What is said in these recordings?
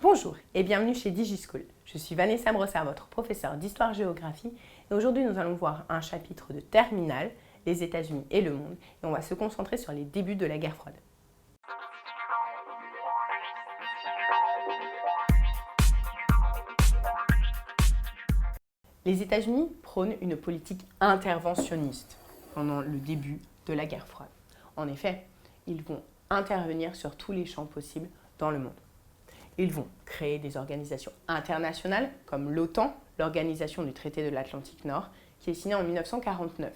Bonjour et bienvenue chez DigiSchool. Je suis Vanessa Brossard, votre professeure d'histoire-géographie et aujourd'hui nous allons voir un chapitre de terminale, les États-Unis et le monde, et on va se concentrer sur les débuts de la guerre froide. Les États-Unis prônent une politique interventionniste pendant le début de la guerre froide. En effet, ils vont intervenir sur tous les champs possibles dans le monde. Ils vont créer des organisations internationales comme l'OTAN, l'Organisation du traité de l'Atlantique Nord, qui est signée en 1949.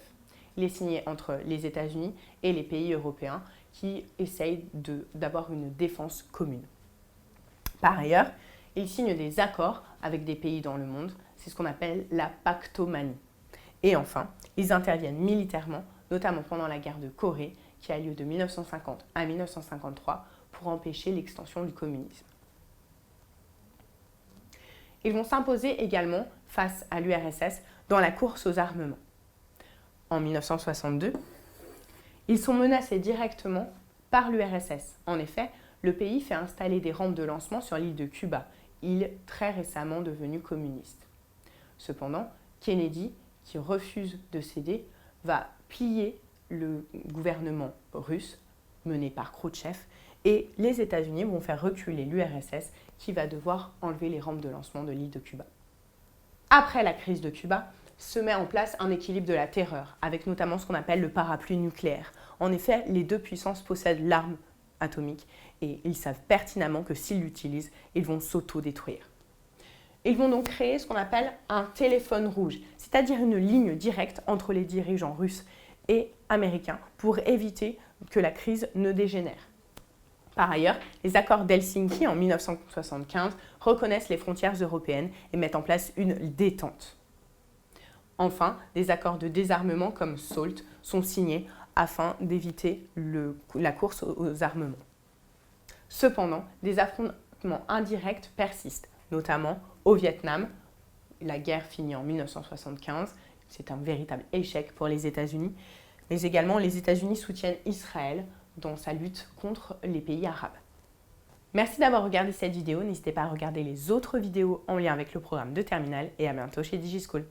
Il est signé entre les États-Unis et les pays européens qui essayent d'avoir une défense commune. Par ailleurs, ils signent des accords avec des pays dans le monde, c'est ce qu'on appelle la pactomanie. Et enfin, ils interviennent militairement, notamment pendant la guerre de Corée, qui a lieu de 1950 à 1953, pour empêcher l'extension du communisme. Ils vont s'imposer également face à l'URSS dans la course aux armements. En 1962, ils sont menacés directement par l'URSS. En effet, le pays fait installer des rampes de lancement sur l'île de Cuba, île très récemment devenue communiste. Cependant, Kennedy, qui refuse de céder, va plier le gouvernement russe mené par Khrouchtchev et les États-Unis vont faire reculer l'URSS qui va devoir enlever les rampes de lancement de l'île de Cuba. Après la crise de Cuba, se met en place un équilibre de la terreur, avec notamment ce qu'on appelle le parapluie nucléaire. En effet, les deux puissances possèdent l'arme atomique et ils savent pertinemment que s'ils l'utilisent, ils vont s'auto-détruire. Ils vont donc créer ce qu'on appelle un téléphone rouge, c'est-à-dire une ligne directe entre les dirigeants russes et américains pour éviter que la crise ne dégénère. Par ailleurs, les accords d'Helsinki en 1975 reconnaissent les frontières européennes et mettent en place une détente. Enfin, des accords de désarmement comme SALT sont signés afin d'éviter la course aux armements. Cependant, des affrontements indirects persistent, notamment au Vietnam. La guerre finit en 1975, c'est un véritable échec pour les États-Unis, mais également les États-Unis soutiennent Israël dans sa lutte contre les pays arabes. Merci d'avoir regardé cette vidéo, n'hésitez pas à regarder les autres vidéos en lien avec le programme de terminale et à bientôt chez DigiSchool.